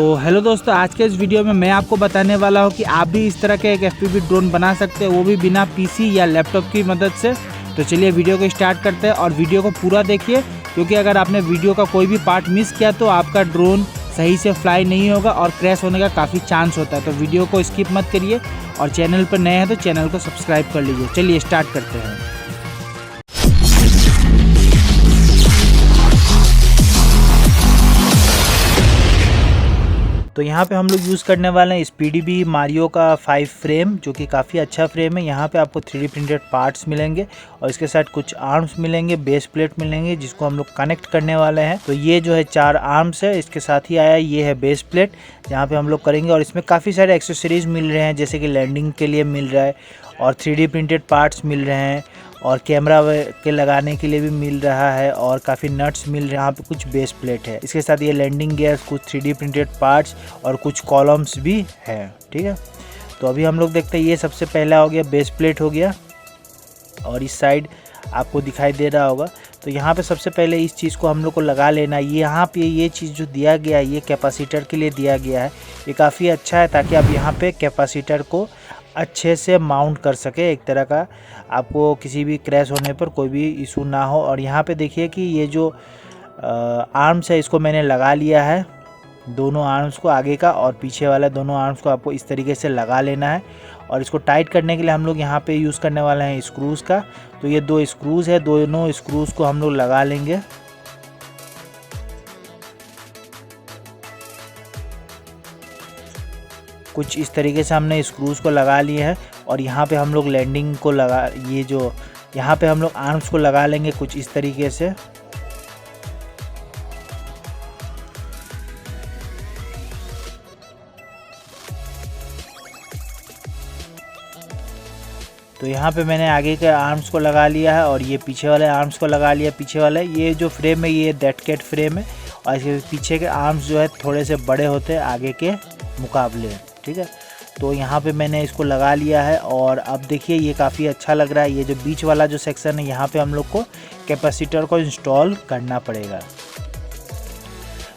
तो हेलो दोस्तों, आज के इस वीडियो में मैं आपको बताने वाला हूं कि आप भी इस तरह के एक FPV ड्रोन बना सकते हैं, वो भी बिना PC या लैपटॉप की मदद से। तो चलिए वीडियो को स्टार्ट करते हैं और वीडियो को पूरा देखिए, क्योंकि अगर आपने वीडियो का कोई भी पार्ट मिस किया तो आपका ड्रोन सही से फ्लाई नहीं होगा और क्रैश होने का काफ़ी चांस होता है। तो वीडियो को स्किप मत करिए और चैनल पर नए हैं तो चैनल को सब्सक्राइब कर लीजिए। चलिए स्टार्ट करते हैं। तो यहाँ पे हम लोग यूज़ करने वाले हैं SPDB मारियो का 5 फ्रेम, जो कि काफ़ी अच्छा फ्रेम है। यहाँ पे आपको 3D प्रिंटेड पार्ट्स मिलेंगे और इसके साथ कुछ आर्म्स मिलेंगे, बेस प्लेट मिलेंगे, जिसको हम लोग कनेक्ट करने वाले हैं। तो ये जो है 4 आर्म्स है, इसके साथ ही आया ये है बेस प्लेट, जहाँ पे हम लोग करेंगे। और इसमें काफ़ी सारे एक्सेसरीज मिल रहे हैं, जैसे कि लैंडिंग के लिए मिल रहा है और 3D प्रिंटेड पार्ट्स मिल रहे हैं और कैमरा के लगाने के लिए भी मिल रहा है और काफ़ी नट्स मिल रहे हैं। यहाँ पे कुछ बेस प्लेट है, इसके साथ ये लैंडिंग गियर्स, कुछ 3D प्रिंटेड पार्ट्स और कुछ कॉलम्स भी है। ठीक है, तो अभी हम लोग देखते हैं। ये सबसे पहला हो गया, बेस प्लेट हो गया और इस साइड आपको दिखाई दे रहा होगा। तो यहाँ पे सबसे पहले इस चीज़ को हम लोग को लगा लेना है। यहाँ पे ये चीज़ जो दिया गया है, ये कैपेसिटर के लिए दिया गया है। ये काफ़ी अच्छा है ताकि आप यहाँ पे कैपेसिटर को अच्छे से माउंट कर सके, एक तरह का आपको किसी भी क्रैश होने पर कोई भी इशू ना हो। और यहाँ पे देखिए कि ये जो आर्म्स है, इसको मैंने लगा लिया है। दोनों आर्म्स को, आगे का और पीछे वाला दोनों आर्म्स को आपको इस तरीके से लगा लेना है। और इसको टाइट करने के लिए हम लोग यहाँ पे यूज़ करने वाले हैं स्क्रूज़ का। तो ये 2 स्क्रूज़ है, दोनों स्क्रूज़ को हम लोग लगा लेंगे। कुछ इस तरीके से हमने स्क्रूज़ को लगा लिए हैं और यहाँ पे हम लोग लैंडिंग को लगा, ये जो यहाँ पे हम लोग आर्म्स को लगा लेंगे कुछ इस तरीके से। तो यहाँ पे मैंने आगे के आर्म्स को लगा लिया है और ये पीछे वाले आर्म्स को लगा लिया। पीछे वाले ये जो फ्रेम है, ये डेड कैट फ्रेम है और इसके पीछे के आर्म्स जो है थोड़े से बड़े होते हैं आगे के मुकाबले। ठीक है, तो यहाँ पे मैंने इसको लगा लिया है और अब देखिए ये काफ़ी अच्छा लग रहा है। ये जो बीच वाला जो सेक्शन है, यहाँ पे हम लोग को कैपेसिटर को इंस्टॉल करना पड़ेगा।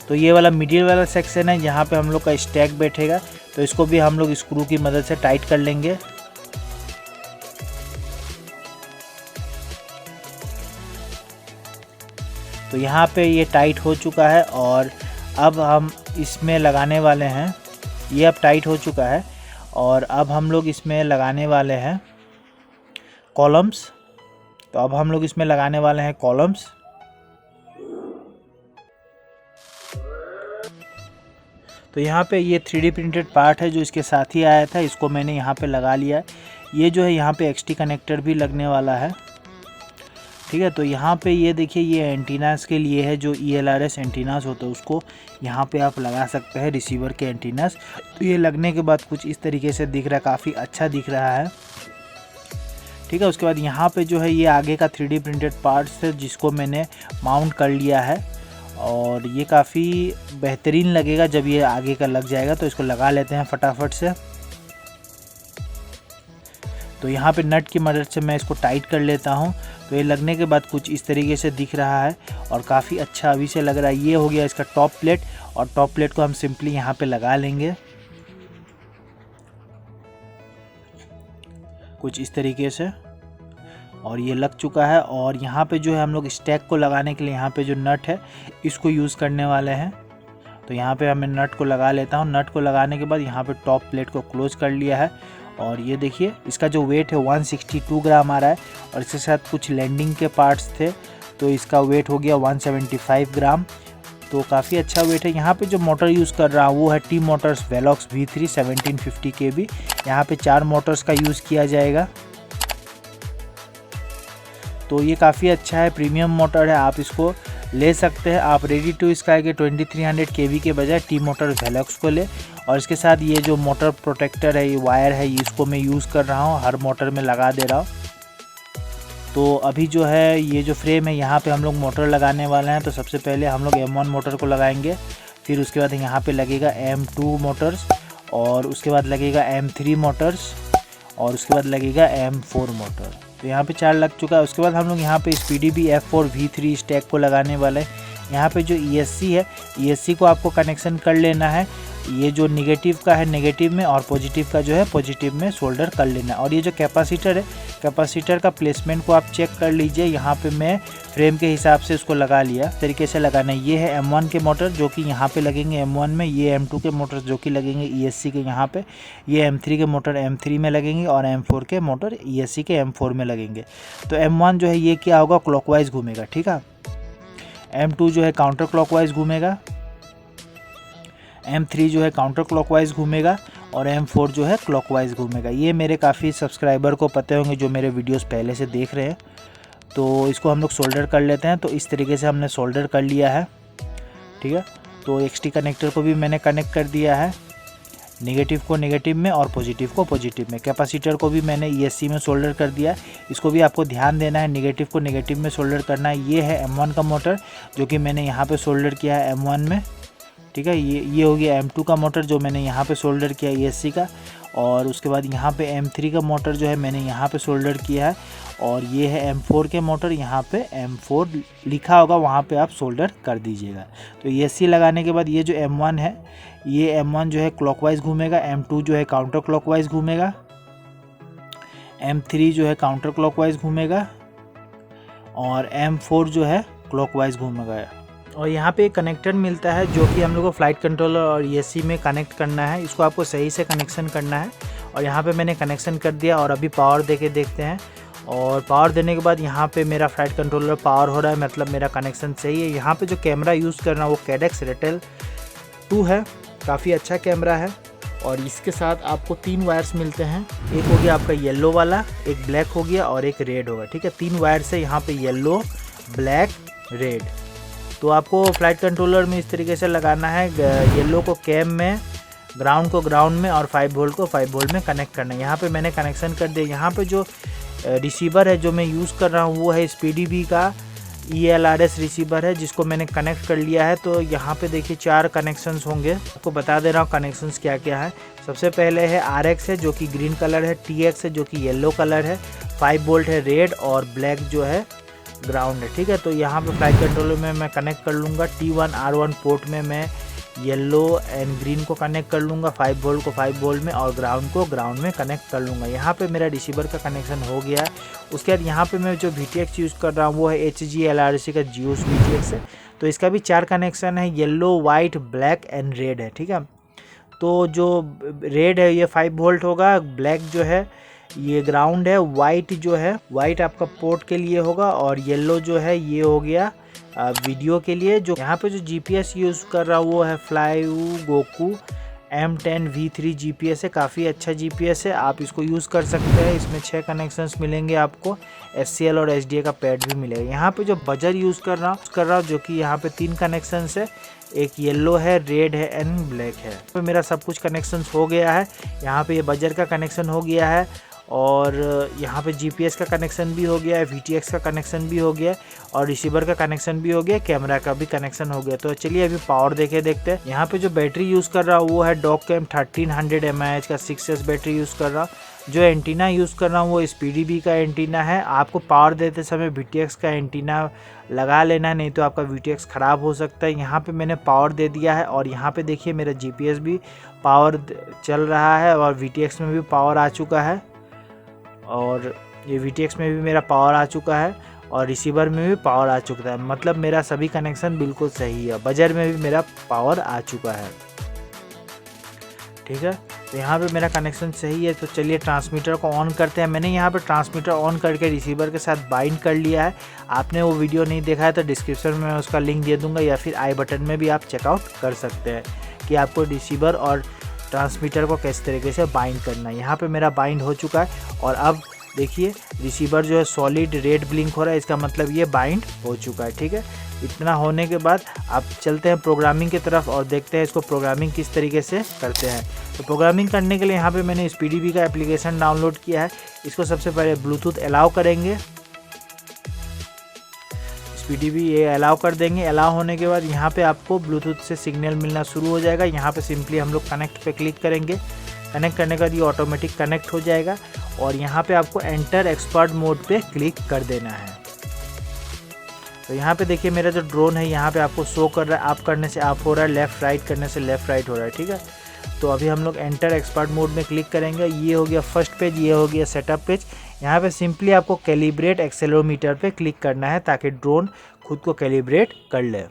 तो ये वाला मिडिल वाला सेक्शन है, यहाँ पे हम लोग का स्टैक बैठेगा। तो इसको भी हम लोग स्क्रू की मदद से टाइट कर लेंगे। तो यहाँ पे ये टाइट हो चुका है और अब हम इसमें लगाने वाले हैं, ये अब टाइट हो चुका है और अब हम लोग इसमें लगाने वाले हैं कॉलम्स। तो अब हम लोग इसमें लगाने वाले हैं कॉलम्स। तो यहाँ पे ये 3D प्रिंटेड पार्ट है जो इसके साथ ही आया था, इसको मैंने यहाँ पे लगा लिया है। ये जो है यहाँ पे XT कनेक्टर भी लगने वाला है। ठीक है, तो यहाँ पे ये देखिए, ये एंटीनास के लिए है, जो ELRS एंटीनास होता है उसको यहाँ पे आप लगा सकते हैं, रिसीवर के एंटीनास। तो ये लगने के बाद कुछ इस तरीके से दिख रहा है, काफ़ी अच्छा दिख रहा है। ठीक है, उसके बाद यहाँ पे जो है ये आगे का 3D प्रिंटेड पार्ट्स है, जिसको मैंने माउंट कर लिया है और ये काफ़ी बेहतरीन लगेगा जब ये आगे का लग जाएगा। तो इसको लगा लेते हैं फटाफट से। तो यहाँ पे नट की मदद से मैं इसको टाइट कर लेता हूँ। तो ये लगने के बाद कुछ इस तरीके से दिख रहा है और काफ़ी अच्छा अभी से लग रहा है। ये हो गया इसका टॉप प्लेट और टॉप प्लेट को हम सिंपली यहाँ पे लगा लेंगे कुछ इस तरीके से और ये लग चुका है। और यहाँ पे जो है हम लोग स्टैक को लगाने के लिए यहाँ पे जो नट है, इसको यूज़ करने वाले हैं। तो यहाँ पे मैं नट को लगा लेता हूँ। नट को लगाने के बाद यहाँ पे टॉप प्लेट को क्लोज कर लिया है और ये देखिए इसका जो वेट है 162 ग्राम आ रहा है और इसके साथ कुछ लैंडिंग के पार्ट्स थे, तो इसका वेट हो गया 175 ग्राम। तो काफ़ी अच्छा वेट है। यहाँ पे जो मोटर यूज़ कर रहा हूँ वो है T Motors Velox V3 1750 kV। यहाँ पे 4 मोटर्स का यूज़ किया जाएगा। तो ये काफ़ी अच्छा है, प्रीमियम मोटर है, आप इसको ले सकते हैं। आप रेडी टू स्काई के 2300 kV के बजाय टी मोटर्स वेलॉक्स को ले। और इसके साथ ये जो मोटर प्रोटेक्टर है, ये वायर है, इसको मैं यूज़ कर रहा हूँ, हर मोटर में लगा दे रहा हूँ। तो अभी जो है ये जो फ्रेम है, यहाँ पे हम लोग मोटर लगाने वाले हैं। तो सबसे पहले हम लोग M1 मोटर को लगाएंगे, फिर उसके बाद यहाँ पे लगेगा M2 मोटर्स और उसके बाद लगेगा M3 मोटर्स और उसके बाद लगेगा M4 मोटर। तो यहाँ पे 4 लग चुका है। उसके बाद हम लोग यहाँ पे SPDB F4 V3 स्टैक को लगाने वाले हैं। यहाँ पे जो ESC है, ESC को आपको कनेक्शन कर लेना है। ये जो नेगेटिव का है नेगेटिव में और पॉजिटिव का जो है पॉजिटिव में सोल्डर कर लेना है। और ये जो कैपेसिटर है, कैपेसिटर का प्लेसमेंट को आप चेक कर लीजिए। यहाँ पे मैं फ्रेम के हिसाब से उसको लगा लिया, तरीके से लगाना है। ये है M1 के मोटर जो कि यहाँ पे लगेंगे M1 में, ये M2 के मोटर जो कि लगेंगे ESC के यहाँ पे, ये M3 के मोटर M3 में लगेंगे और M4 के मोटर ESC के M4 में लगेंगे। तो M1 जो है ये क्या होगा, क्लॉकवाइज घूमेगा, ठीक है। M2 जो है काउंटर क्लॉकवाइज घूमेगा, M3 जो है काउंटर क्लॉकवाइज घूमेगा और M4 जो है क्लॉकवाइज घूमेगा। ये मेरे काफ़ी सब्सक्राइबर को पते होंगे जो मेरे वीडियोस पहले से देख रहे हैं। तो इसको हम लोग सोल्डर कर लेते हैं। तो इस तरीके से हमने सोल्डर कर लिया है, ठीक है। तो XT कनेक्टर को भी मैंने कनेक्ट कर दिया है, नेगेटिव को नेगेटिव में और पॉजिटिव को पॉजिटिव में। कैपेसिटर को भी मैंने ESC में सोल्डर कर दिया। इसको भी आपको ध्यान देना है, नेगेटिव को नेगेटिव में सोल्डर करना है। ये है M1 का मोटर जो कि मैंने यहाँ पे सोल्डर किया है M1 में, ठीक है। ये हो गया M2 का मोटर जो मैंने यहाँ पे सोल्डर किया ESC का। और उसके बाद यहाँ पे M3 का मोटर जो है मैंने यहाँ पे सोल्डर किया है। और ये है M4 के मोटर, यहाँ पे M4 लिखा होगा वहाँ पे आप सोल्डर कर दीजिएगा। तो ESC लगाने के बाद ये जो M1 है, ये M1 जो है क्लॉकवाइज घूमेगा, M2 जो है काउंटर क्लॉकवाइज घूमेगा, M3 जो है काउंटर क्लॉकवाइज घूमेगा और M4 जो है क्लॉकवाइज घूमेगा। और यहाँ पे एक कनेक्टर मिलता है जो कि हम लोग को फ्लाइट कंट्रोलर और ESC में कनेक्ट करना है। इसको आपको सही से कनेक्शन करना है। और यहाँ पे मैंने कनेक्शन कर दिया और अभी पावर दे के देखते हैं। और पावर देने के बाद यहाँ पे मेरा फ्लाइट कंट्रोलर पावर हो रहा है, मतलब मेरा कनेक्शन सही है। यहाँ पे जो कैमरा यूज़ करना है वो कैडेक्स रेटेल 2 है, काफ़ी अच्छा कैमरा है। और इसके साथ आपको 3 वायर्स मिलते हैं। एक हो गया आपका येलो वाला, एक ब्लैक हो गया और एक रेड होगा, ठीक है। 3 वायर से यहाँ पे येलो, ब्लैक, रेड। तो आपको फ्लाइट कंट्रोलर में इस तरीके से लगाना है, येलो को कैम में, ग्राउंड को ग्राउंड में और 5 वोल्ट को 5 वोल्ट में कनेक्ट करना है। यहाँ पे मैंने कनेक्शन कर दिया। यहाँ पे जो रिसीवर है जो मैं यूज़ कर रहा हूँ वो है SPDB का ELRS रिसीवर है जिसको मैंने कनेक्ट कर लिया है। तो यहाँ पे देखिए 4 कनेक्शंस होंगे, आपको बता दे रहा हूँ कनेक्शंस क्या क्या है। सबसे पहले है RX है जो कि ग्रीन कलर है, TX है जो कि येलो कलर है, 5 वोल्ट है रेड और ब्लैक जो है ग्राउंड है, ठीक है। तो यहाँ पे फ्लाइट कंट्रोलर में मैं कनेक्ट कर लूँगा। T1 R1 पोर्ट में मैं येलो एंड ग्रीन को कनेक्ट कर लूँगा, 5 वोल्ट को 5 वोल्ट में और ग्राउंड को ग्राउंड में कनेक्ट कर लूँगा। यहाँ पे मेरा रिसीवर का कनेक्शन हो गया है। उसके बाद यहाँ पे मैं जो VTX यूज़ कर रहा हूँ वो है HG LRC का जियोस VTX है। तो इसका भी 4 कनेक्शन है, yellow, white, black and red है, ठीक है। तो जो रेड है ये 5 वोल्ट होगा, ब्लैक जो है ये ग्राउंड है, वाइट जो है वाइट आपका पोर्ट के लिए होगा और येलो जो है ये हो गया वीडियो के लिए। जो यहाँ पे जो GPS यूज़ कर रहा हूँ वो है फ्लाईगोकू M10 V3 GPS है, काफ़ी अच्छा GPS है, आप इसको यूज़ कर सकते हैं। इसमें 6 कनेक्शंस मिलेंगे आपको, SCL और SDA का पैड भी मिलेगा। यहाँ पे जो बजर यूज़ कर रहा हूँ जो कि यहाँ पे 3 कनेक्शंस है, एक येलो है, रेड है एंड ब्लैक है। तो मेरा सब कुछ कनेक्शंस हो गया है। यहाँ पे ये बजर का कनेक्शन हो गया है और यहाँ पे GPS का कनेक्शन भी हो गया है, VTX का कनेक्शन भी हो गया और रिसीवर का कनेक्शन भी हो गया, कैमरा का भी कनेक्शन हो गया। तो चलिए अभी पावर देके देखते हैं। यहाँ पे जो बैटरी यूज़ कर रहा हूँ वो है डॉकैम 1300 mAh का 6S बैटरी यूज़ कर रहा हूँ। जो एंटीना यूज़ कर रहा हूँ वो SPDB का एंटीना है। आपको पावर देते समय VTX का एंटीना लगा लेना है, नहीं तो आपका VTX ख़राब हो सकता है। यहाँ पे मैंने पावर दे दिया है और यहाँ पे देखिए मेरा GPS भी पावर चल रहा है और VTX में भी पावर आ चुका है और ये VTX में भी मेरा पावर आ चुका है और रिसीवर में भी पावर आ चुका है, मतलब मेरा सभी कनेक्शन बिल्कुल सही है। बजर में भी मेरा पावर आ चुका है, ठीक है। तो यहाँ पे मेरा कनेक्शन सही है। तो चलिए ट्रांसमीटर को ऑन करते हैं। मैंने यहाँ पे ट्रांसमीटर ऑन करके रिसीवर के साथ बाइंड कर लिया है। आपने वो वीडियो नहीं देखा है तो डिस्क्रिप्शन में मैं उसका लिंक दे दूँगा या फिर आई बटन में भी आप चेकआउट कर सकते हैं कि आपको रिसीवर और ट्रांसमीटर को किस तरीके से बाइंड करना है। यहाँ पे मेरा बाइंड हो चुका है और अब देखिए रिसीवर जो है सॉलिड रेड ब्लिंक हो रहा है, इसका मतलब ये बाइंड हो चुका है, ठीक है। इतना होने के बाद आप चलते हैं प्रोग्रामिंग की तरफ और देखते हैं इसको प्रोग्रामिंग किस तरीके से करते हैं। तो प्रोग्रामिंग करने के लिए यहाँ पे मैंने SPDB का एप्लीकेशन डाउनलोड किया है। इसको सबसे पहले ब्लूटूथ अलाउ करेंगे, SPDB ये अलाउ कर देंगे। अलाउ होने के बाद यहाँ पे आपको ब्लूटूथ से सिग्नल मिलना शुरू हो जाएगा। यहाँ पे सिंपली हम लोग कनेक्ट पे क्लिक करेंगे। कनेक्ट करने के बाद ये ऑटोमेटिक कनेक्ट हो जाएगा और यहाँ पे आपको एंटर एक्सपर्ट मोड पे क्लिक कर देना है। तो यहाँ पे देखिए मेरा जो ड्रोन है यहाँ पे आपको शो कर रहा है, अप करने से अप हो रहा है, लेफ़्ट राइट करने से लेफ़्ट राइट हो रहा है, ठीक है। तो अभी हम लोग एंटर एक्सपर्ट मोड में क्लिक करेंगे। ये हो गया फर्स्ट पेज, ये हो गया सेटअप पेज। यहाँ पे सिंपली आपको कैलिब्रेट एक्सेलेरोमीटर पे क्लिक करना है ताकि ड्रोन खुद को कैलिब्रेट कर ले।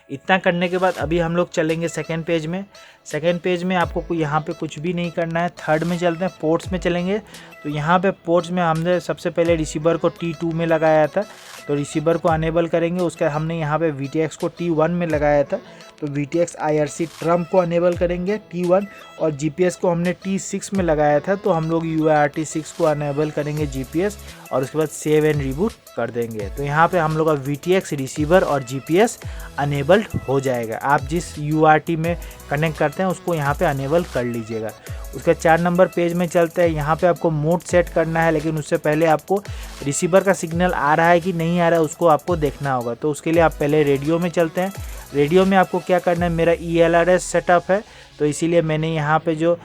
इतना करने के बाद अभी हम लोग चलेंगे सेकेंड पेज में। सेकेंड पेज में आपको यहाँ पे कुछ भी नहीं करना है। थर्ड में चलते हैं, पोर्ट्स में चलेंगे। तो यहाँ पे पोर्ट्स में हमने सबसे पहले रिसीवर को T2 में लगाया था, तो रिसीवर को अनेबल करेंगे। उसके हमने यहाँ पे VTX को T1 में लगाया था, तो VTX IRC ट्रम्प को अनेबल करेंगे T1, और GPS को हमने T6 में लगाया था, तो हम लोग UART 6 को अनेबल करेंगे GPS, और उसके बाद सेव एंड रिबूट कर देंगे। तो यहाँ पे हम लोग का VTX रिसीवर और GPS अनेबल्ड हो जाएगा। आप जिस UART में कनेक्ट करते हैं उसको यहाँ पे अनेबल कर लीजिएगा। उसका 4 नंबर पेज में चलते हैं। यहाँ पे आपको मोड सेट करना है, लेकिन उससे पहले आपको रिसीवर का सिग्नल आ रहा है कि नहीं आ रहा है उसको आपको देखना होगा। तो उसके लिए आप पहले रेडियो में चलते हैं। रेडियो में आपको क्या करना है, मेरा ELRS सेटअप है, तो इसीलिए मैंने यहाँ पे जो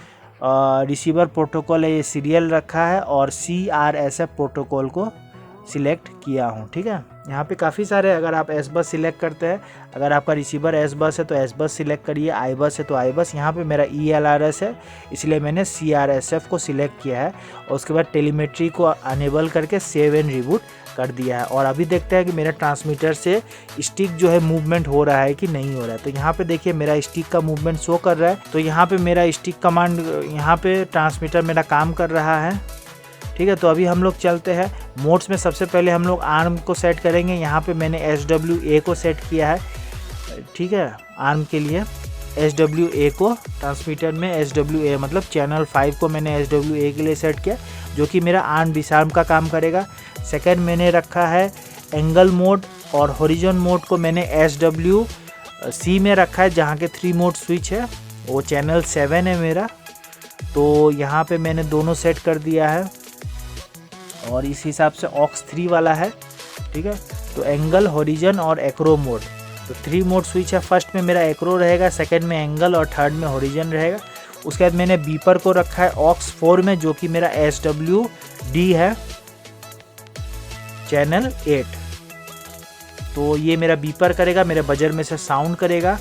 रिसीवर प्रोटोकॉल है ये सीरियल रखा है और CRSF प्रोटोकॉल को सिलेक्ट किया हूँ, ठीक है। यहाँ पे काफ़ी सारे, अगर आप S बस सिलेक्ट करते हैं, अगर आपका रिसीवर S बस है तो S बस सिलेक्ट करिए, I बस है तो I बस। यहाँ पे मेरा ELRS है इसलिए मैंने CRSF को सिलेक्ट किया है, और उसके बाद टेलीमेट्री को अनेबल करके सेव एंड रिबूट कर दिया है। और अभी देखते हैं कि मेरा ट्रांसमीटर से स्टिक जो है मूवमेंट हो रहा है कि नहीं हो रहा है। तो यहाँ पे देखिए मेरा स्टिक का मूवमेंट शो कर रहा है, तो यहाँ पे मेरा स्टिक कमांड, यहाँ पे ट्रांसमीटर मेरा काम कर रहा है, ठीक है। तो अभी हम लोग चलते हैं मोड्स में। सबसे पहले हम लोग आर्म को सेट करेंगे। यहाँ पे मैंने SWA को सेट किया है, ठीक है। आर्म के लिए SWA को, ट्रांसमीटर में SWA मतलब चैनल 5 को मैंने SWA के लिए सेट किया, जो कि मेरा आर्म डिसआर्म का काम करेगा। सेकंड मैंने रखा है एंगल मोड, और हॉरिजॉन मोड को मैंने SWC में रखा है, जहाँ के 3 मोड स्विच है, वो चैनल 7 है मेरा। तो यहाँ पे मैंने दोनों सेट कर दिया है, और इस हिसाब से ऑक्स 3 वाला है, ठीक है। तो एंगल, हॉरिजन और एक्रो मोड, तो 3 मोड स्विच है। फर्स्ट में मेरा एक्रो रहेगा, सेकंड में एंगल और थर्ड में हॉरिजन रहेगा। उसके बाद मैंने बीपर को रखा है ऑक्स 4 में, जो कि मेरा SWD है, चैनल 8। तो ये मेरा बीपर करेगा, मेरे बजर में से साउंड करेगा।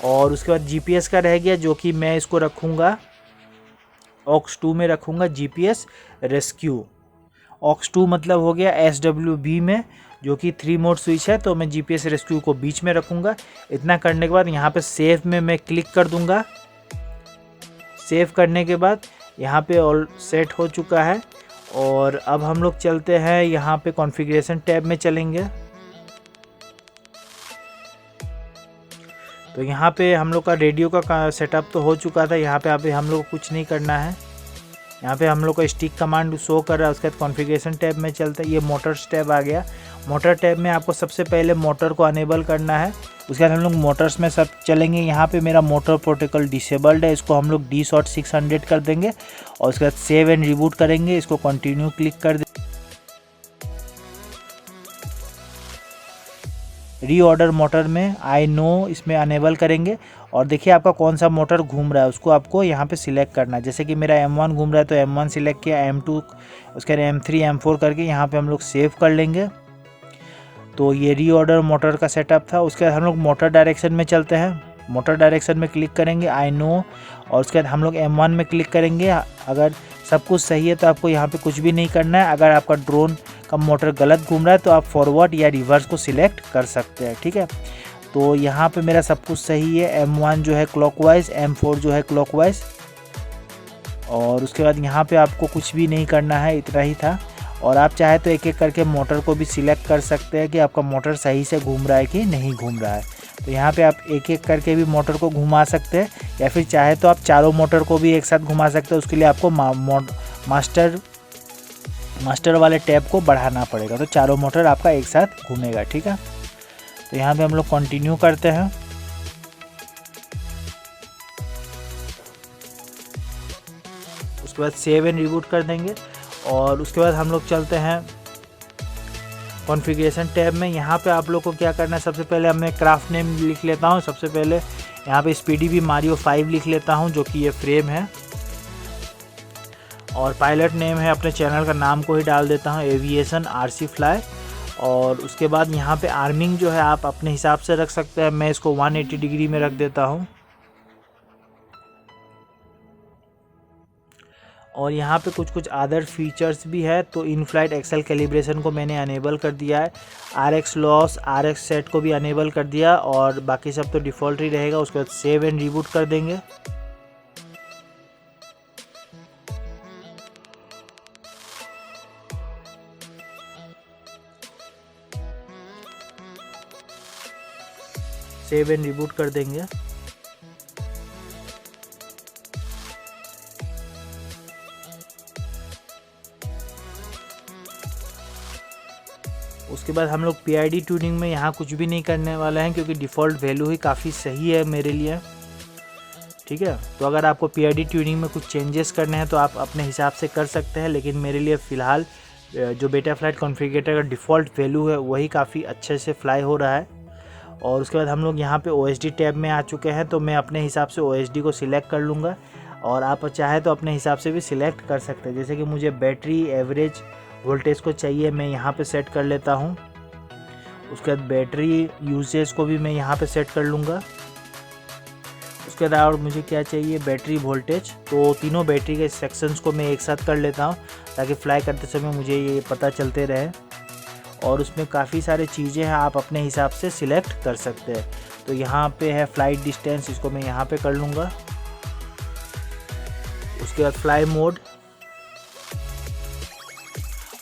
और उसके बाद GPS का रह गया, जो कि मैं इसको रखूँगा ऑक्स 2 में रखूँगा, GPS रेस्क्यू। ऑक्स 2 मतलब हो गया SWB में, जो कि 3 मोड स्विच है, तो मैं GPS रेस्क्यू को बीच में रखूँगा। इतना करने के बाद यहाँ पे सेव में मैं क्लिक कर दूँगा। सेव करने के बाद यहाँ पे ऑल सेट हो चुका है। और अब हम लोग चलते हैं यहाँ पे कॉन्फ़िगरेशन टैब में चलेंगे। तो यहाँ पे हम लोग का रेडियो का सेटअप तो हो चुका था। यहाँ पे अभी हम लोग को कुछ नहीं करना है। यहाँ पे हम लोग का स्टिक कमांड शो कर रहा है। उसके बाद कॉन्फ़िगरेशन टैब में चलता है। ये मोटर्स टैब आ गया। मोटर टैब में आपको सबसे पहले मोटर को अनेबल करना है। उसके बाद हम लोग मोटर्स में सब चलेंगे। यहाँ पे मेरा मोटर प्रोटोकॉल डिसेबल्ड है, इसको हम लोग DSOT 600 कर देंगे। और उसके बाद सेव एंड रिबूट करेंगे। इसको कंटिन्यू क्लिक कर देंगे। रीऑर्डर मोटर में आई नो इसमें अनेबल करेंगे। और देखिए आपका कौन सा मोटर घूम रहा है उसको आपको यहाँ पे सिलेक्ट करना है। जैसे कि मेरा M1 घूम रहा है तो M1 सिलेक्ट किया, M2, उसके बाद M3 M4 करके यहाँ पे हम लोग सेव कर लेंगे। तो ये रीऑर्डर मोटर का सेटअप था। उसके बाद हम लोग मोटर डायरेक्शन में चलते हैं। मोटर डायरेक्शन में क्लिक करेंगे, आई नो, और उसके बाद हम लोग M1 में क्लिक करेंगे। अगर सब कुछ सही है तो आपको यहाँ पे कुछ भी नहीं करना है। अगर आपका ड्रोन का मोटर गलत घूम रहा है तो आप फॉरवर्ड या रिवर्स को सिलेक्ट कर सकते हैं, ठीक है। तो यहाँ पे मेरा सब कुछ सही है। M1 जो है क्लॉकवाइज, M4 जो है क्लॉकवाइज। और उसके बाद यहाँ पे आपको कुछ भी नहीं करना है, इतना ही था। और आप चाहे तो एक एक करके मोटर को भी सिलेक्ट कर सकते हैं कि आपका मोटर सही से घूम रहा है कि नहीं घूम रहा है। तो यहाँ पे आप एक एक करके भी मोटर को घुमा सकते हैं, या फिर चाहे तो आप चारों मोटर को भी एक साथ घुमा सकते हैं। उसके लिए आपको मास्टर वाले टैब को बढ़ाना पड़ेगा, तो चारों मोटर आपका एक साथ घूमेगा, ठीक है। तो यहाँ पे हम लोग कंटिन्यू करते हैं। उसके बाद सेव एंड रिबूट कर देंगे। और उसके बाद हम लोग चलते हैं कॉन्फ़िगरेशन टैब में। यहाँ पे आप लोग को क्या करना है, सबसे पहले मैं क्राफ्ट नेम लिख लेता हूँ। सबसे पहले यहाँ पे SPDB Mario 5 लिख लेता हूँ, जो कि ये फ्रेम है। और पायलट नेम है, अपने चैनल का नाम को ही डाल देता हूँ, एविएशन RC फ्लाई। और उसके बाद यहाँ पे आर्मिंग जो है आप अपने हिसाब से रख सकते हैं। मैं इसको 180 डिग्री में रख देता हूँ। और यहाँ पे कुछ अदर फीचर्स भी है। तो इन फ्लाइट एक्सेल कैलिब्रेशन को मैंने अनेबल कर दिया है, RX लॉस, RX सेट को भी अनेबल कर दिया, और बाकी सब तो डिफ़ॉल्ट ही रहेगा। उसके बाद सेव एंड रिबूट कर देंगे। सेव एंड रिबूट कर देंगे। उसके बाद हम लोग PID ट्यूनिंग में यहाँ कुछ भी नहीं करने वाले हैं, क्योंकि डिफ़ॉल्ट वैल्यू ही काफ़ी सही है मेरे लिए। ठीक है, तो अगर आपको PID ट्यूनिंग में कुछ चेंजेस करने हैं तो आप अपने हिसाब से कर सकते हैं, लेकिन मेरे लिए फ़िलहाल जो बेटाफ्लाइट कॉन्फ़िगरेटर का डिफ़ॉल्ट वैल्यू है वही काफ़ी अच्छे से फ्लाई हो रहा है। और उसके बाद हम लोग यहाँ पे OSD टैब में आ चुके हैं। तो मैं अपने हिसाब से OSD को सिलेक्ट कर लूँगा, और आप चाहे तो अपने हिसाब से भी सिलेक्ट कर सकते हैं। जैसे कि मुझे बैटरी एवरेज वोल्टेज को चाहिए, मैं यहाँ पे सेट कर लेता हूँ। उसके बाद बैटरी यूसेज को भी मैं यहाँ पे सेट कर लूँगा। उसके बाद और मुझे क्या चाहिए, बैटरी वोल्टेज। तो तीनों बैटरी के सेक्शंस को मैं एक साथ कर लेता हूँ, ताकि फ्लाई करते समय मुझे ये पता चलते रहे। और उसमें काफ़ी सारे चीज़ें हैं, आप अपने हिसाब से सिलेक्ट कर सकते हैं। तो यहाँ पे है फ्लाइट डिस्टेंस, इसको मैं यहाँ पे कर लूँगा। उसके बाद फ्लाई मोड,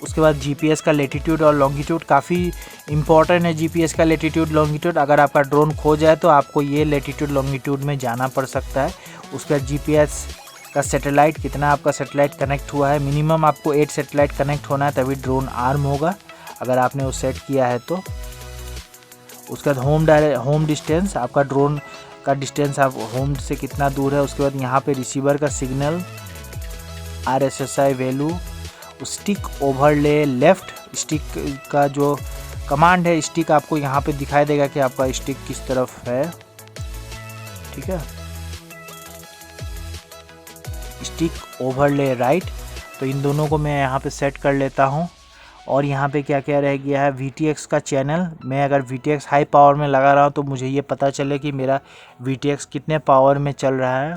उसके बाद GPS का लेटीट्यूड और लॉन्गिट्यूड। काफ़ी इम्पॉर्टेंट है GPS का लेटीट्यूड लॉन्गिट्यूड। अगर आपका ड्रोन खो जाए तो आपको ये लेटीट्यूड लॉन्गिट्यूड में जाना पड़ सकता है। उसके बाद GPS का सैटेलाइट, कितना आपका सैटेलाइट कनेक्ट हुआ है। मिनिमम आपको 8 सैटेलाइट कनेक्ट होना है, तभी ड्रोन आर्म होगा, अगर आपने वो सेट किया है तो। उसके बाद होम डिस्टेंस, आपका ड्रोन का डिस्टेंस आप होम से कितना दूर है। उसके बाद यहाँ पे रिसीवर का signal, RSSI value, stick overlay left, stick का जो कमांड है, स्टिक आपको यहाँ पे दिखाई देगा कि आपका स्टिक किस तरफ है। ठीक है, स्टिक ओवरले राइट। तो इन दोनों को मैं यहाँ पे सेट कर लेता हूँ। और यहाँ पे क्या क्या रह गया है, VTX का चैनल। मैं अगर VTX हाई पावर में लगा रहा हूँ तो मुझे ये पता चले कि मेरा VTX कितने पावर में चल रहा है।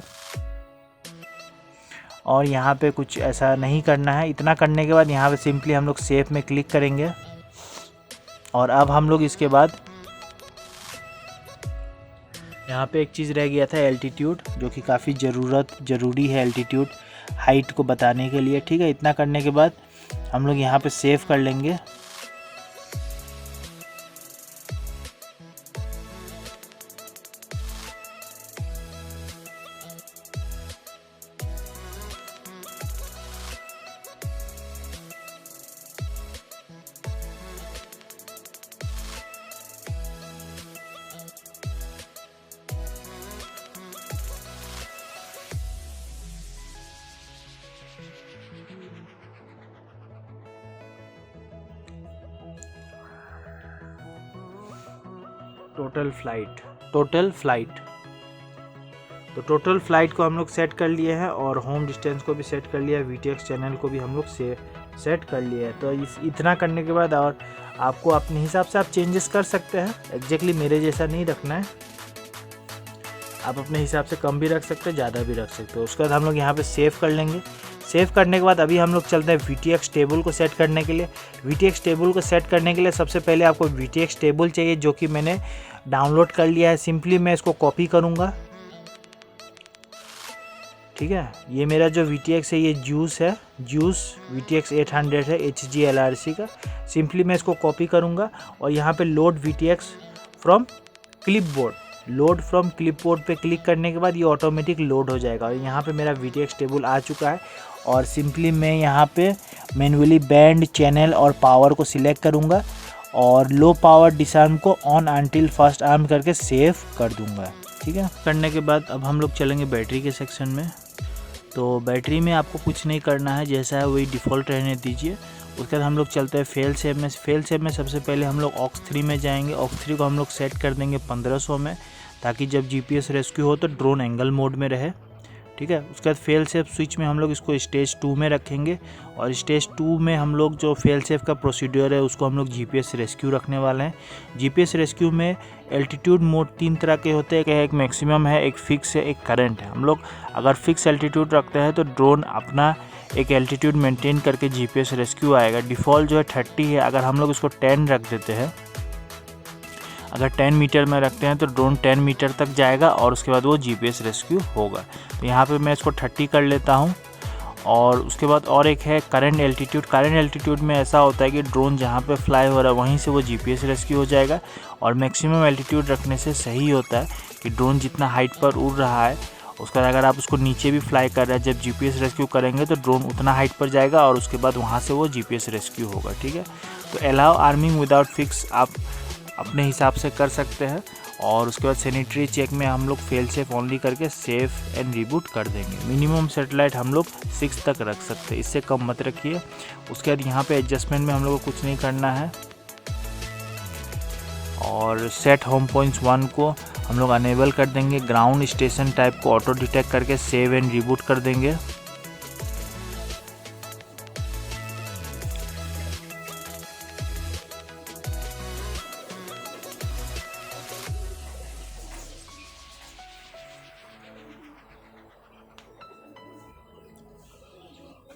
और यहाँ पे कुछ ऐसा नहीं करना है। इतना करने के बाद यहाँ पे सिंपली हम लोग सेव में क्लिक करेंगे। और अब हम लोग इसके बाद यहाँ पे एक चीज़ रह गया था, एल्टीट्यूड, जो कि काफ़ी ज़रूरी है एल्टीट्यूड हाइट को बताने के लिए। ठीक है, इतना करने के बाद हम लोग यहाँ पे सेव कर लेंगे। टोटल फ्लाइट, तो टोटल फ्लाइट को हम लोग सेट कर लिए हैं, और होम डिस्टेंस को भी सेट कर लिया है, VTX चैनल को भी हम लोग सेट कर लिए हैं। तो इतना करने के बाद और आपको अपने हिसाब से आप चेंजेस कर सकते हैं। एग्जैक्टली मेरे जैसा नहीं रखना है, आप अपने हिसाब से कम भी रख सकते हैं, ज़्यादा भी रख सकते हो। उसके बाद हम लोग यहाँ पे सेव कर लेंगे। सेव करने के बाद अभी हम लोग चलते हैं VTX टेबल को सेट करने के लिए। VTX टेबल को सेट करने के लिए सबसे पहले आपको VTX टेबल चाहिए, जो कि मैंने डाउनलोड कर लिया है। सिंपली मैं इसको कॉपी करूँगा। ठीक है, ये मेरा जो VTX है ये जूस है, VTX 800 है HG LRC का। सिंपली मैं इसको कॉपी करूँगा और यहाँ पे लोड VTX फ्रॉम क्लिपबोर्ड पे क्लिक करने के बाद ये ऑटोमेटिक लोड हो जाएगा। और यहाँ पे मेरा VTX टेबल आ चुका है। और सिंपली मैं यहाँ पे मैन्युअली बैंड, चैनल और पावर को सिलेक्ट करूँगा और लो पावर डिसआर्म को ऑन अंटिल फर्स्ट आर्म करके सेव कर दूँगा। ठीक है, करने के बाद अब हम लोग चलेंगे बैटरी के सेक्शन में। तो बैटरी में आपको कुछ नहीं करना है, जैसा है वही डिफ़ॉल्ट रहने दीजिए। उसके बाद हम लोग चलते हैं फेल सेव में। फेल सेव में सबसे पहले हम लोग ऑक्स 3 में जाएंगे। ऑक्स 3 को हम लोग सेट कर देंगे 1500 में, ताकि जब GPS रेस्क्यू हो तो ड्रोन एंगल मोड में रहे। ठीक है। उसके बाद फेल सेफ स्विच में हम लोग इसको स्टेज 2 में रखेंगे और स्टेज 2 में हम लोग जो फेल सेफ का प्रोसीड्यूर है उसको हम लोग जीपीएस रेस्क्यू रखने वाले हैं। जीपीएस रेस्क्यू में एल्टीट्यूड मोड 3 तरह के होते हैं, एक मैक्सिमम है, एक फिक्स है, एक करंट है। हम लोग अगर फिक्स एल्टीट्यूड रखते हैं तो ड्रोन अपना एक एल्टीट्यूड मेंटेन करके जीपीएस रेस्क्यू आएगा। डिफ़ॉल्ट जो है 30 है, अगर हम लोग इसको 10 रख देते हैं, अगर 10 मीटर में रखते हैं तो ड्रोन 10 मीटर तक जाएगा और उसके बाद वो जीपीएस रेस्क्यू होगा। तो यहाँ पे मैं इसको 30 कर लेता हूँ। और उसके बाद और एक है करंट एल्टीट्यूड। करंट एल्टीट्यूड में ऐसा होता है कि ड्रोन जहाँ पे फ्लाई हो रहा है वहीं से वो जीपीएस रेस्क्यू हो जाएगा। और मैक्सिमम एल्टीट्यूड रखने से सही होता है कि ड्रोन जितना हाइट पर उड़ रहा है उसका अगर आप उसको नीचे भी फ्लाई कर रहे हैं, जब जीपीएस रेस्क्यू करेंगे तो ड्रोन उतना हाइट पर जाएगा और उसके बाद वहाँ से वो जीपीएस रेस्क्यू होगा, ठीक है। तो अलाउ आर्मिंग विदाउट फिक्स आप अपने हिसाब से कर सकते हैं। और उसके बाद सैनिटरी चेक में हम लोग फेल सेफ ओनली करके सेफ एंड रिबूट कर देंगे। मिनिमम सेटेलाइट हम लोग 6 तक रख सकते हैं, इससे कम मत रखिए। उसके बाद यहाँ पे एडजस्टमेंट में हम लोग को कुछ नहीं करना है। और सेट होम पॉइंट्स 1 को हम लोग अनेबल कर देंगे। ग्राउंड स्टेशन टाइप को ऑटो डिटेक्ट करके सेव एंड रिबूट कर देंगे।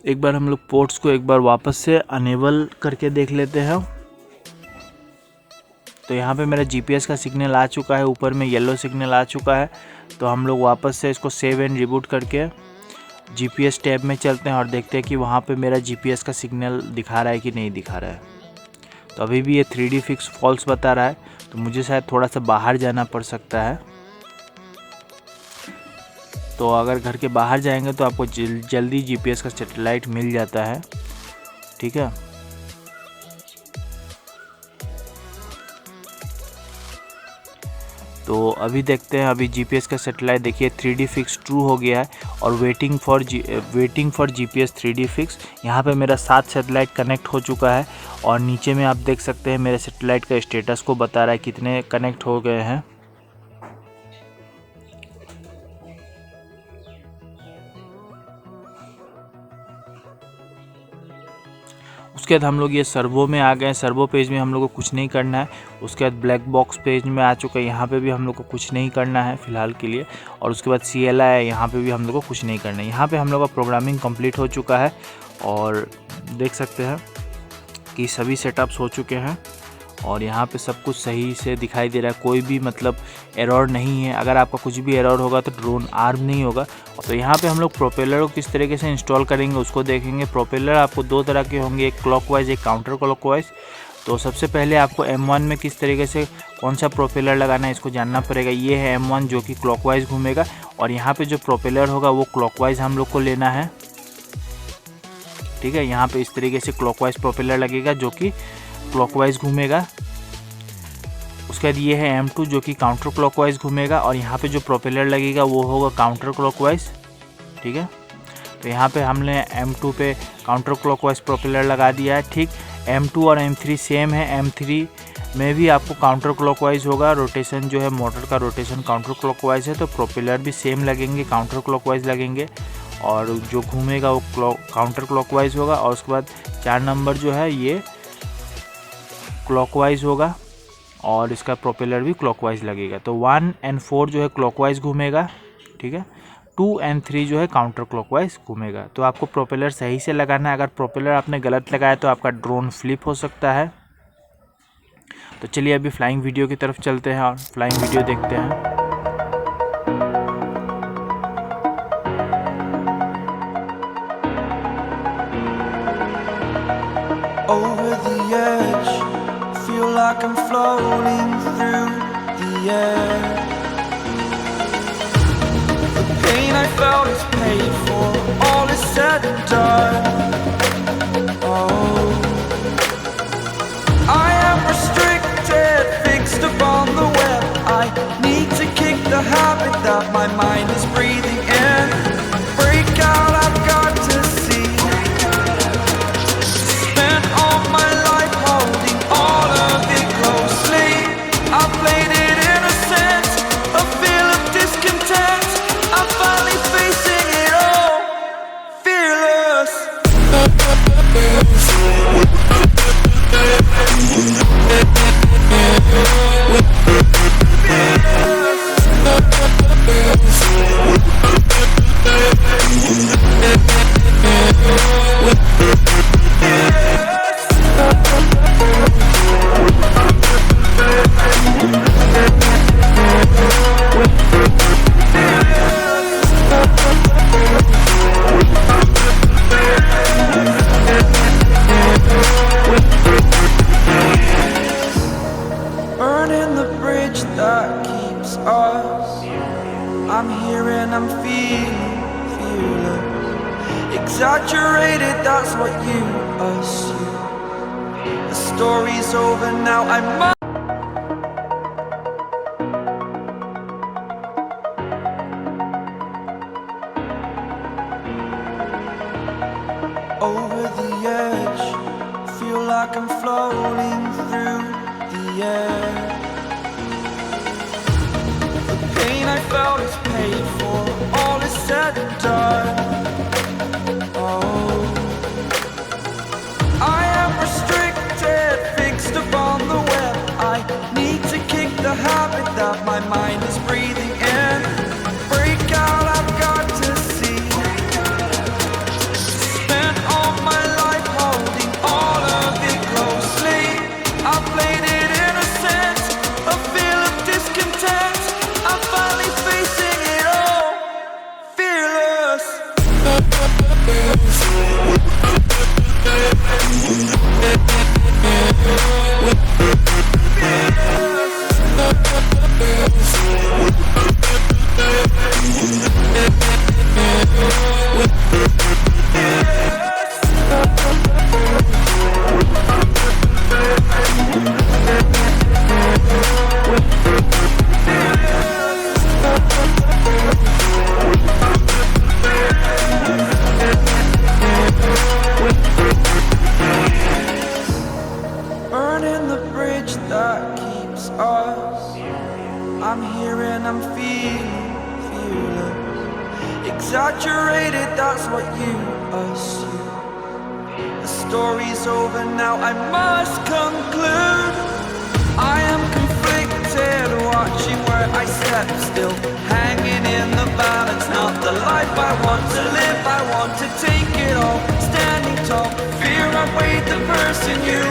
एक बार हम लोग पोर्ट्स को एक बार वापस से अनेबल करके देख लेते हैं। तो यहाँ पे मेरा जीपीएस का सिग्नल आ चुका है, ऊपर में येलो सिग्नल आ चुका है। तो हम लोग वापस से इसको सेव एंड रिबूट करके जीपीएस टैब में चलते हैं और देखते हैं कि वहाँ पे मेरा जीपीएस का सिग्नल दिखा रहा है कि नहीं दिखा रहा है। तो अभी भी ये 3D फिक्स फॉल्स बता रहा है, तो मुझे शायद थोड़ा सा बाहर जाना पड़ सकता है। तो अगर घर के बाहर जाएंगे तो आपको जल्दी जीपीएस का सैटेलाइट मिल जाता है, ठीक है। तो अभी देखते हैं, अभी जीपीएस का सैटेलाइट देखिए 3D फिक्स ट्रू हो गया है और waiting for GPS 3D fix. यहाँ पे मेरा 7 सैटेलाइट कनेक्ट हो चुका है और नीचे में आप देख सकते हैं मेरे सैटेलाइट का स्टेटस को बता रहा है कितने कनेक्ट हो गए हैं। उसके बाद हम लोग ये सर्वो में आ गए। सर्वो पेज में हम लोग को कुछ नहीं करना है। उसके बाद ब्लैक बॉक्स पेज में आ चुका है, यहाँ पे भी हम लोग को कुछ नहीं करना है फ़िलहाल के लिए। और उसके बाद CLI है, यहाँ पे भी हम लोग को कुछ नहीं करना है। यहाँ पे हम लोग का प्रोग्रामिंग कंप्लीट हो चुका है और देख सकते हैं कि सभी सेटअप्स हो चुके हैं और यहाँ पे सब कुछ सही से दिखाई दे रहा है, कोई भी मतलब एरर नहीं है। अगर आपका कुछ भी एरर होगा तो ड्रोन आर्म नहीं होगा। तो यहाँ पे हम लोग प्रोपेलर को किस तरीके से इंस्टॉल करेंगे उसको देखेंगे। प्रोपेलर आपको 2 तरह के होंगे, एक क्लॉकवाइज एक काउंटर क्लॉकवाइज। तो सबसे पहले आपको M1 में किस तरीके से कौन सा प्रोपेलर लगाना है इसको जानना पड़ेगा। ये है M1 जो कि क्लॉकवाइज घूमेगा और यहाँ पे जो प्रोपेलर होगा वो क्लॉकवाइज हम लोग को लेना है, ठीक है। यहाँ पे इस तरीके से क्लॉकवाइज प्रोपेलर लगेगा जो कि क्लॉकवाइज घूमेगा। उसके बाद ये है M2 जो कि काउंटर क्लॉकवाइज घूमेगा और यहाँ पे जो प्रोपेलर लगेगा वो होगा काउंटर क्लॉकवाइज, ठीक है। तो यहाँ पे हमने M2 पे काउंटर क्लॉकवाइज प्रोपेलर लगा दिया है, ठीक। M2 और M3 सेम है। M3 में भी आपको काउंटर क्लॉकवाइज होगा, रोटेशन जो है मोटर का रोटेशन काउंटर क्लॉकवाइज है, तो प्रोपेलर भी सेम लगेंगे, काउंटर क्लॉकवाइज लगेंगे और जो घूमेगा वो काउंटर क्लॉकवाइज होगा। और उसके बाद 4 नंबर जो है ये क्लॉकवाइज होगा और इसका प्रोपेलर भी क्लॉकवाइज लगेगा। तो 1 और 4 जो है क्लॉकवाइज घूमेगा, ठीक है। 2 और 3 जो है काउंटर क्लॉकवाइज घूमेगा। तो आपको प्रोपेलर सही से लगाना है, अगर प्रोपेलर आपने गलत लगाया तो आपका ड्रोन फ्लिप हो सकता है। तो चलिए अभी फ्लाइंग वीडियो की तरफ चलते हैं और फ्लाइंग वीडियो देखते हैं। Over the edge, feel like I'm floating through the air. The pain I felt is paid for, all is said and done. Oh, I am restricted, fixed upon the web. I need to kick the habit that my mind is breathing in. Break out, I've got to see. Spent all my life holding all of it closely. I played it innocent, a feel of discontent. I'm finally facing Exaggerated, that's what you assume. The story's over now, I must. Over the edge, feel like I'm floating through the air. The pain I felt is paid for, all is said and done. Oh, I am restricted, fixed upon the web. I need to kick the habit that my mind is breathing in. Break out, I've got to see. Spent all my life holding all of it closely. I played it innocent, a feel of discontent. I'm finally facing it all, fearless. Burning the bridge that keeps us. I'm here and I'm feeling fearless. Exaggerated, that's what you assume. The story's over now, I must conclude. I am conflicted, watching where I step still, hanging in the balance. Not the life I want to live, I want to take it all. Standing tall, fear I weighed the person you